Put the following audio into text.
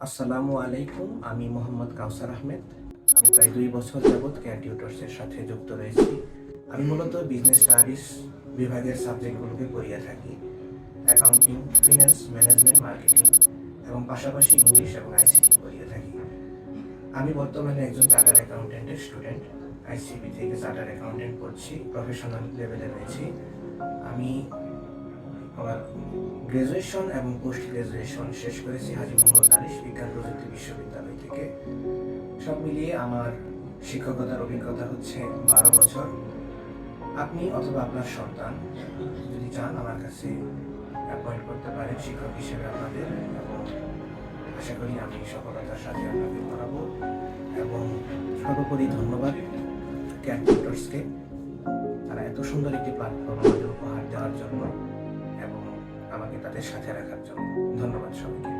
আসসালামু আলাইকুম। আমি মোহাম্মদ কাউসার আহমেদ। আমি প্রায় 2 বছর যাবৎ কেয়ার টিউটরসের সাথে যুক্ত রয়েছি। আমি মূলত বিজনেস স্টাডিজ বিভাগের সাবজেক্টগুলোকে পড়িয়ে থাকি। অ্যাকাউন্টিং, ফিন্যান্স, ম্যানেজমেন্ট, মার্কেটিং এবং পাশাপাশি ইংলিশ এবং আইসিটি পড়িয়ে থাকি। আমি বর্তমানে একজন চার্টার্ড অ্যাকাউন্টেন্টের স্টুডেন্ট। আইসিবি থেকে চার্টার্ড অ্যাকাউন্টেন্ট পড়ছি, প্রফেশনাল লেভেলে রয়েছি। আমি আমার গ্রাজুয়েশন এবং পোস্ট গ্রাজুয়েশন শেষ করেছি হাজী মোহাম্মদ আনিস বিজ্ঞান প্রযুক্তি বিশ্ববিদ্যালয় থেকে। সব মিলিয়ে আমার শিক্ষকতার অভিজ্ঞতা হচ্ছে 12 বছর। আপনি অথবা আপনার সন্তান যদি চান আমার কাছে অ্যাপয়েন্ট করতে পারেন শিক্ষক হিসেবে আপনাদের, এবং আশা করি আমি সফলতার সাথে আপনাদের পড়াবো। এবং সর্বোপরি ধন্যবাদ কেয়ার টিউটরসকে, তারা এত সুন্দর একটি প্ল্যাটফর্ম আমাদের উপহার দেওয়ার জন্য এবং আমাকে তাদের সাথে রাখার জন্য। ধন্যবাদ সবাইকে।